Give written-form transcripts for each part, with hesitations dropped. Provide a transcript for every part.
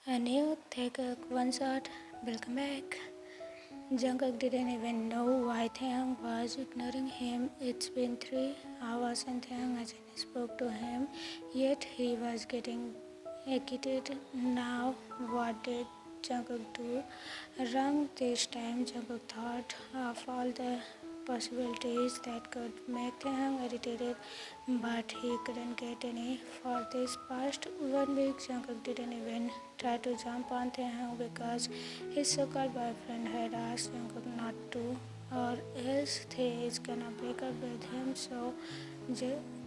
A new Taekook one-shot. Welcome back. Jungkook didn't even know why Taehyung was ignoring him. It's been 3 hours and Taehyung hasn't spoke to him, yet he was getting agitated. Now, what did Jungkook do wrong this time? Jungkook thought of all the possibilities that could make Taehyung irritated, but he couldn't get any. For this past 1 week, Jungkook didn't even try to jump on Taehyung because his so-called boyfriend had asked Jungkook not to, or else Tae is gonna break up with him. So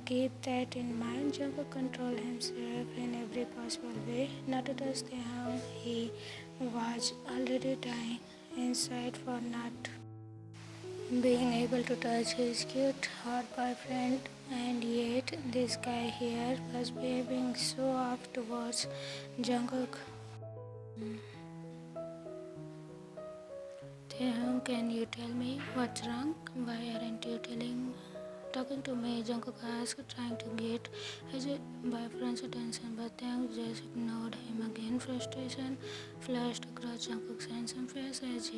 keep that in mind. Jungkook controlled himself in every possible way not to touch Taehyung. He was already dying inside for not being able to touch his cute hot boyfriend, and yet this guy here was behaving so off towards Jungkook. Taehyung, can you tell me what's wrong? Why aren't you talking to me? Jungkook asked, trying to get his boyfriend's attention, but Taehyung just ignored him again. Frustration flashed across Jungkook's handsome face as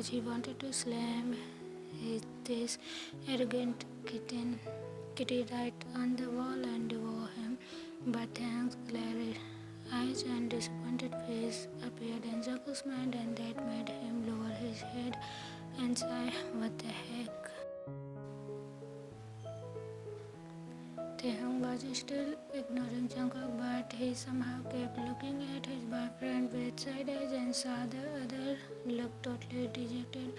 he wanted to slam this arrogant kitty right on the wall and devour him. But Taehyung's glare eyes and disappointed face appeared in Jungkook's mind, and that made him lower his head and sigh, what the heck? Taehyung was still ignoring Jungkook, but he somehow kept looking at his boyfriend with side eyes and saw the other look totally dejected.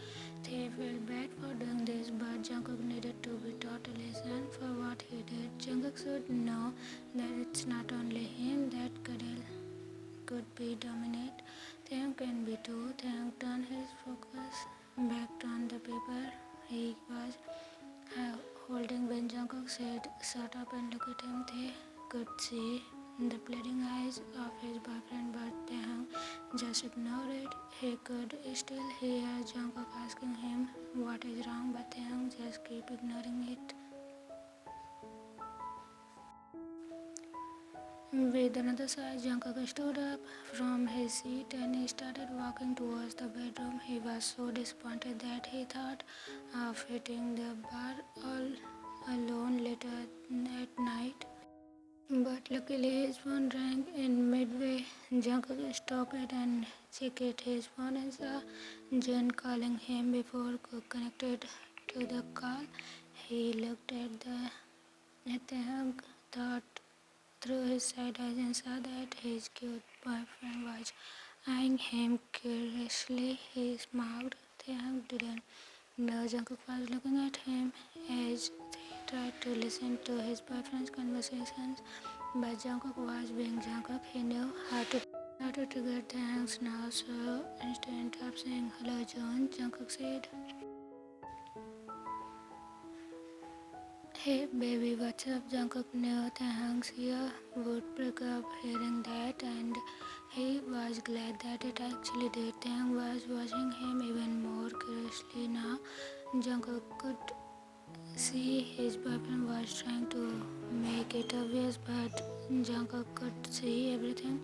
Tae felt bad for doing this, but Jungkook needed to be taught a lesson for what he did. Jungkook should know that it's not only him that could be dominant. Taehyung can be too. Taehyung turned his focus back on the paper he was holding when Jungkook said, shut up and look at him. Tae could see the pleading eyes of his boyfriend, but Taehyung just ignored it. He could still hear Jungkook asking him what is wrong, but Taehyung just kept ignoring it. With another sigh, Jungkook stood up from his seat and he started walking towards the bedroom. He was so disappointed that he thought of hitting the bar all alone later at night. But luckily his phone rang in midway. Jungkook stopped it and checked his phone and saw Jun calling him. Before Cook connected to the call, he looked at Taehyung, thought through his side eyes and saw that his cute boyfriend was eyeing him curiously. He smiled. Taehyung didn't know Jungkook was looking at him as they tried to listen to his boyfriend's conversations, but Jungkook was being Jungkook. He knew how to trigger Taehyung's nerves, so instead of saying hello Jun, Jungkook said, hey baby, what's up? Jungkook knew Taehyung's ear would prick up hearing that, and he was glad that it actually did. Taehyung was watching him even more curiously now. Jungkook could see his boyfriend was trying to make it obvious, but Jungkook could see everything.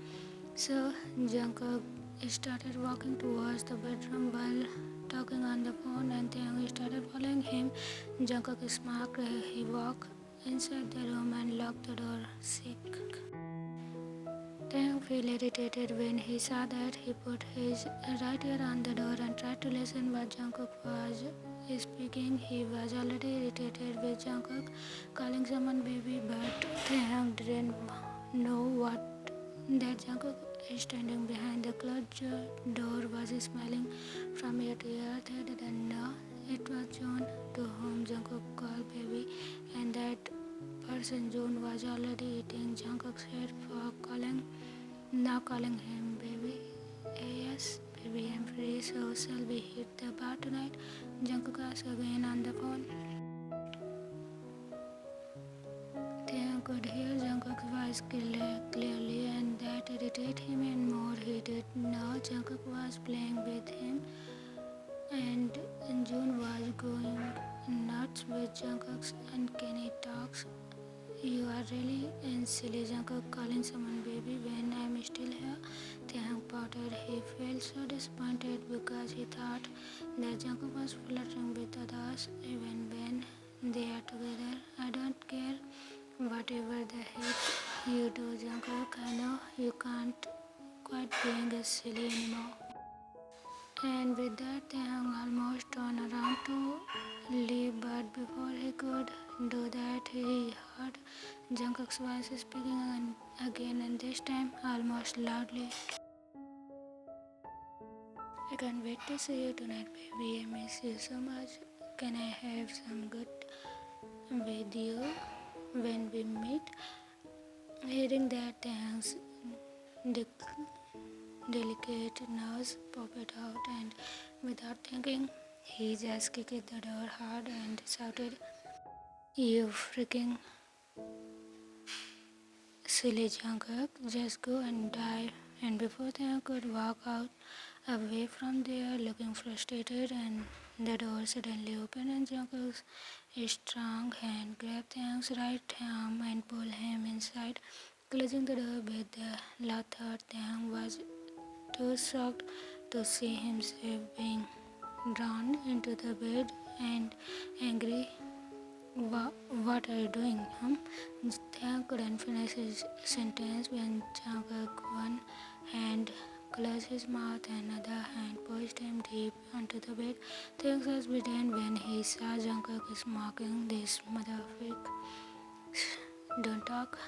So Jungkook started walking towards the bedroom while talking on the phone, and Taehyung started following him. Jungkook smirked. He walked inside the room and locked the door. Sick. Taehyung felt irritated when he saw that. He put his right ear on the door and tried to listen what Jungkook was speaking. He was already irritated with Jungkook calling someone baby, but Taehyung didn't know that Jungkook standing behind the closed door was smiling from ear to ear. They didn't know it was June to whom Jungkook called baby, and that person June was already eating Jungkook's head for now calling him baby. Yes, baby, I'm free, so shall we hit the bar tonight? Jungkook asked again on the phone. Taehyung could hear Jungkook's voice clearly, and that irritated him even more. He didn't know Jungkook was playing with him, and June was going nuts with Jungkook's uncanny talks. You are really and silly, Jungkook, calling someone baby when I'm still here. Taehyung pouted. He felt so disappointed because he thought that Jungkook was flirting with others even when they are together. I don't care whatever the heck you do, Jungkook. I know you can't quite being as silly anymore. And with that, Taehyung almost turned around to leave, but before he could do that, he heard Jungkook's voice speaking again, and this time almost loudly. I can't wait to see you tonight, baby. I miss you so much. Can I have some good with you when we meet? Hearing that, Taehyung's delicate nose popped out, and without thinking, he just kicked the door hard and shouted, "You freaking silly Jungkook, just go and die." And before they could walk out away from there looking frustrated, and the door suddenly opened and Jungkook's strong hand grabbed Taehyung's right arm and pulled him inside, closing the door with the loud thud. Taehyung was too shocked to see himself being drawn into the bed and angry. What are you doing, Taehyung couldn't finish his sentence when Jungkook one hand closed his mouth and another hand pushed him deep onto the bed. Taehyung was beaten when he saw Jungkook smoking. "This motherfucker, don't talk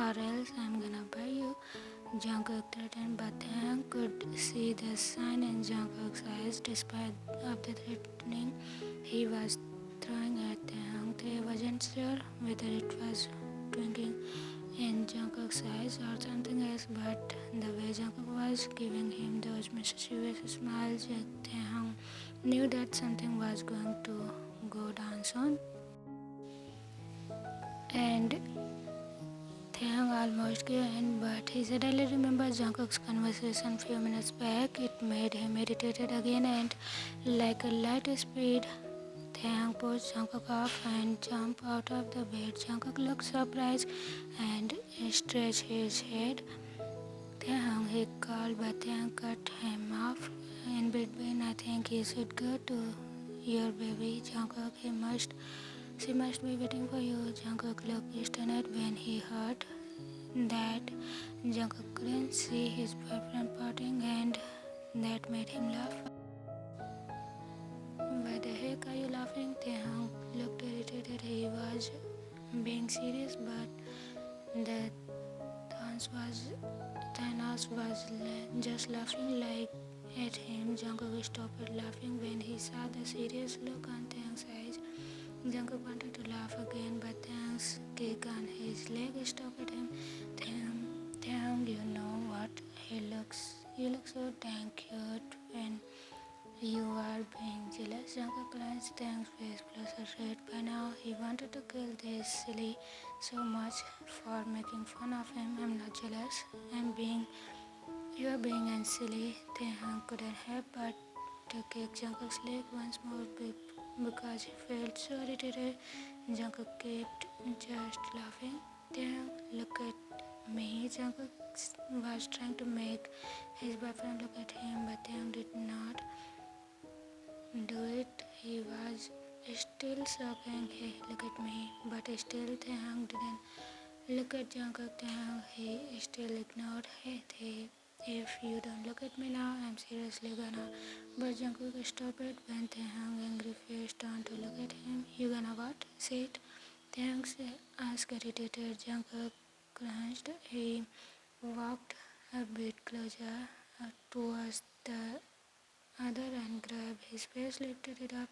or else I'm gonna buy you," Jungkook threatened, but Taehyung could see the sign in Jungkook's eyes. Despite of the threatening he was throwing at Taehyung, Tae wasn't sure whether it was twinkling in Jungkook's eyes or something else, but the way Jungkook was giving him those mischievous smiles, Taehyung knew that something was going to go down soon. And Taehyung almost gave in, but he suddenly remembered Jungkook's conversation few minutes back. It made him irritated again, and like a light speed, Taehyung pushed Jungkook off and jumped out of the bed. Jungkook looked surprised and stretched his head. "Taehyung," he called, but Taehyung cut him off in between. "I think you should go to your baby, Jungkook. She must be waiting for you." Jungkook looked stunned when he heard that. Jungkook couldn't see his boyfriend pouting, and that made him laugh. "Why the heck are you laughing?" Taehyung looked irritated. He was being serious, but the Thanos was just laughing like at him. Jungkook stopped laughing when he saw the serious look on Taehyung's eyes. Jungkook wanted to laugh again, but Taehyung's kick on his leg stopped him. Taehyung, you know what? You look so dang cute when you are being jealous." Jungkook glanced Taehyung's face closer red. By now, he wanted to kill this silly so much for making fun of him. "I'm not jealous. You are being silly." Taehyung couldn't help but to kick Jungkook's leg once more because he felt so irritated. Jungkook kept just laughing. "Taehyung, look at me." Jungkook was trying to make his boyfriend look at him, but Taehyung did not do it. He was still sobbing. "Hey, look at me." But still Taehyung didn't look at Jungkook. Taehyung, he still ignored. "Hey, if you don't look at me now, I'm seriously gonna." But Jungkook stopped when Taehyung angry face turned to look at him. "You gonna what? Say it." Taehyung asked irritated. Jungkook crunched. He walked a bit closer towards the other and grabbed his face, lifted it up.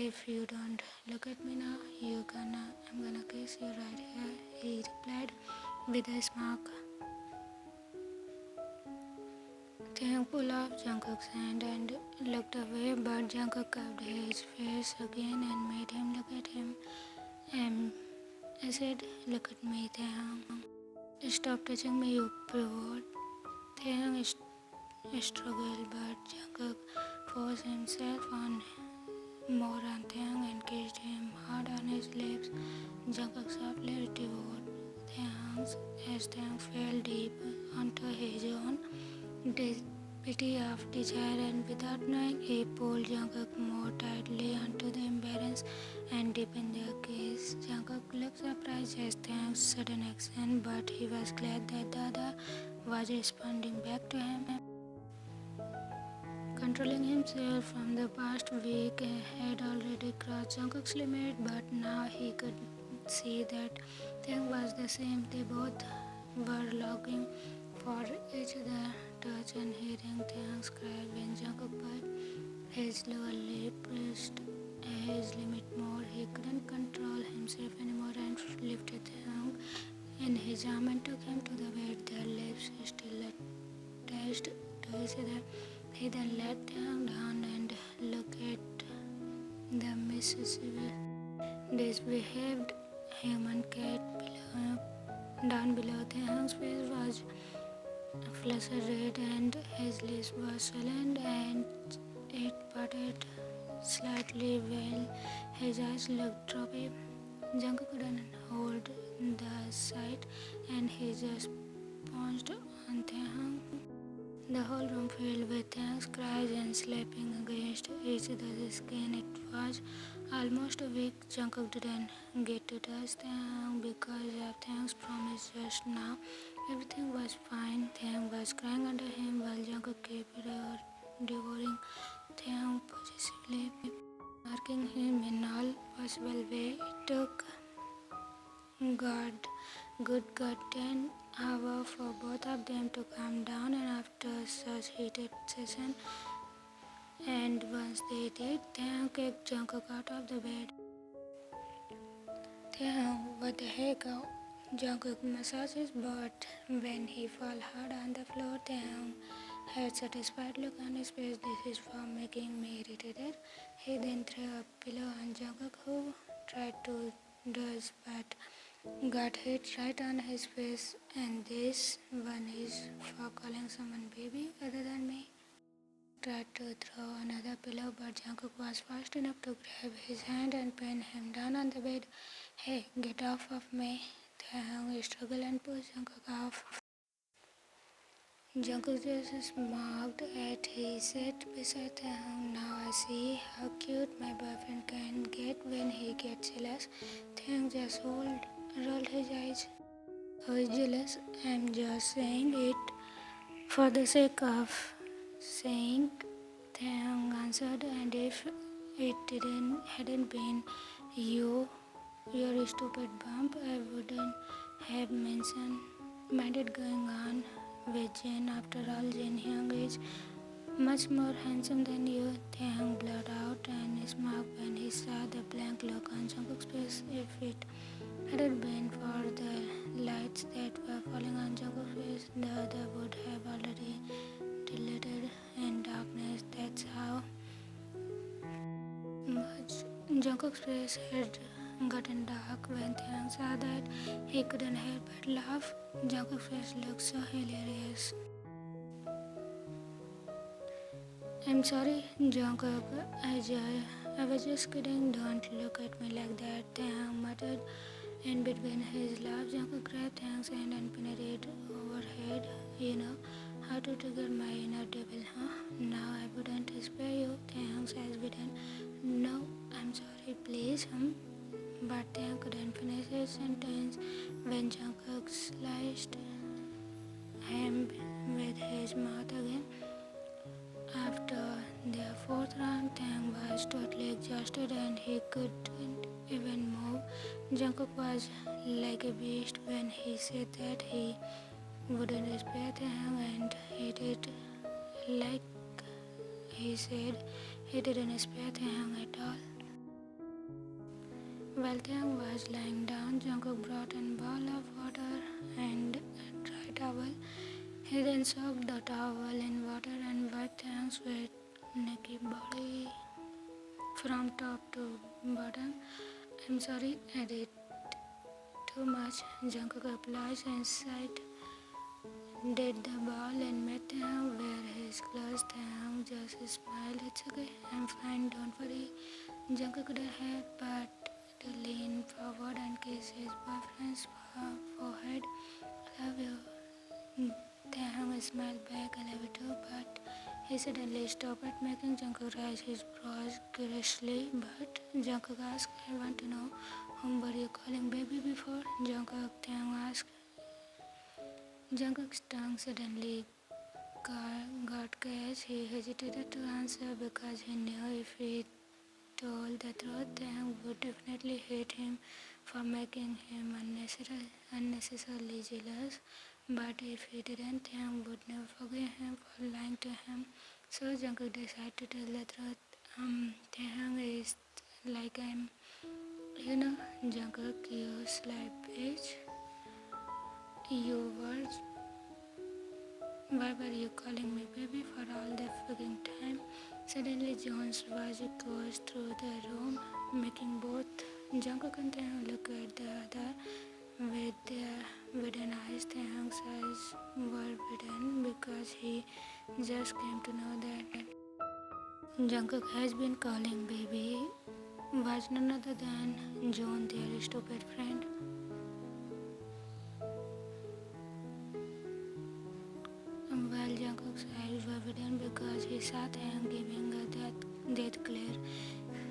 "If you don't look at me now, I'm gonna kiss you right here," he replied with a smirk. Taehyung pulled off Jungkook's hand and looked away, but Jungkook covered his face again and made him look at him. I said, "Look at me, Taehyung. Stop touching me, you pervert." Taehyung struggled, but Jungkook forced himself on more on Taehyung and kissed him hard on his lips. Jungkook softly devoured Taehyung as Taehyung fell deep onto his own pity of desire, and without knowing, he pulled Jungkook more tightly onto the embrace and deepened their kiss. Jungkook looked surprised at Taehyung's sudden action, but he was glad that the other was responding back to him. Controlling himself from the past week had already crossed Jungkook's limit, but now he could see that Taehyung was the same. They both were longing for each other's touch, and hearing Taehyung's cry when Jungkook bit his lower lip reached his limit more. He couldn't control himself anymore and lifted Taehyung in his arm and took him to the bed, their lips still attached to each other. He then let Taehyung down and looked at the Mississippi disbehaved human cat down below. Taehyung's face was flushed red and his lips were swollen and it parted slightly while his eyes looked droopy. Jungkook couldn't hold the sight and he just pounced on Taehyung. The whole room filled with Taehyung's cries and slapping against each other's skin. It was almost a week Jungkook didn't get to touch Taehyung because of Taehyung's promise just now. Everything was fine. Taehyung was crying under him while Jungkook kept devouring Taehyung possessively, marking him in all possible way. It took good 10 hours for both of them to calm down, and after such heated session, and once they did, Taehyung kicked Jungkook out of the bed. Taehyung, what the heck? Jungkook massaged his butt when he fell hard on the floor. Taehyung had a satisfied look on his face. This is for making me irritated. He then threw a pillow on Jungkook, who tried to dodge but got hit right on his face. And this one is for calling someone baby other than me. Tried to throw another pillow, but Jungkook was fast enough to grab his hand and pin him down on the bed. Hey, get off of me! Taehyung struggled and pushed Jungkook off. Jungkook just smiled at he sat beside Taehyung. Now I see how cute my boyfriend can get when he gets jealous. Taehyung just rolled his eyes. Who is jealous? I'm just saying it for the sake of saying, Taehyung answered, and if it hadn't been your stupid bump, I wouldn't have minded going on with Jin. After all, Jin Hyung is much more handsome than you. Taehyung blurted out and smiled when he saw the blank look on Jungkook's face. If it hadn't been for the lights that were falling on Jungkook's face, the other would have already deleted in darkness. That's how much Jungkook's face had gotten dark. When Taehyung saw that, he couldn't help but laugh. Jungkook's face looked so hilarious. I'm sorry, Jungkook. I was just kidding. Don't look at me like that, Taehyung muttered. In between his laughs, Jungkook grabbed Taehyung's hand and pinned it overhead. You know how to trigger my inner devil, huh? Now I wouldn't spare you. Taehyung's eyes widened. No, I'm sorry, please, But Taehyung couldn't finish his sentence when Jungkook sliced him with his mouth again. After their fourth round, Taehyung was totally exhausted and he couldn't even move. Jungkook was like a beast when he said that he wouldn't spare Taehyung, and he did. Like he said, he didn't spare Taehyung at all. While Taehyung was lying down, Jungkook brought a bowl of water and a dry towel. He then soaked the towel in water and wiped Taehyung's wet, naked body from top to bottom. I'm sorry, I did too much. Jungkook apologized and sighed. Did the ball and made Taehyung wear his clothes. Taehyung just smiled. It's okay, I'm fine, don't worry. Jungkook couldn't help but to lean forward and kiss his boyfriend's forehead. "Love you." Taehyung smiled back, "I love you too," but he suddenly stopped, making Jungkook raise his brows curiously. But Jungkook asked, "I want to know, whom were you calling baby before?" Taehyung asked. Jungkook's tongue suddenly got catched. He hesitated to answer because he knew if he told the truth, Taehyung would definitely hate him for making him unnecessarily jealous. But if he didn't, Taehyung would never forgive him for lying to him. So Jungkook decided to tell the truth. Taehyung is like I'm, Jungkook, you sly bitch. You were Why were you calling me baby for all the fucking time? Suddenly, John's voice echoes through the room, making both Jungkook and Taehyung look at the other with their wooden eyes. Taehyung's eyes were wooden because he just came to know that Jungkook has been calling baby was none other than John, their stupid friend. While Jungkook's eyes were wooden because he saw Taehyung giving a death glare,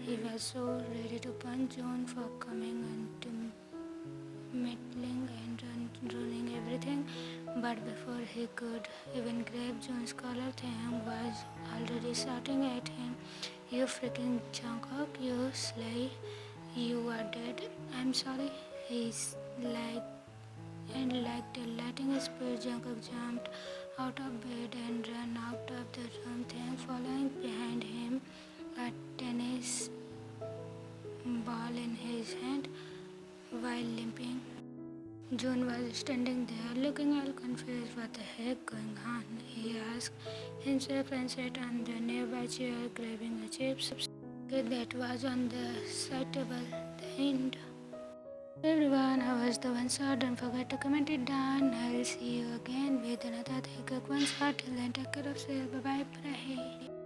he was so ready to punch John for coming into meddling and ruining everything. But before he could even grab John's collar, Taehyung was already shouting at him, "You freaking Jungkook, you slay! You are dead. I'm sorry." He's like like a lightning speed, Jungkook jumped out of bed and ran out of the room, Taehyung following behind him, a tennis ball in his hand while limping. June was standing there looking all confused. "What the heck going on?" he asked himself and sat on the nearby chair grabbing a chips that was on the side table. The end. Everyone, how was the one shot? Don't forget to comment it down. I'll see you again with another Taekook one shot. Till then, take care of yourself. Bye bye.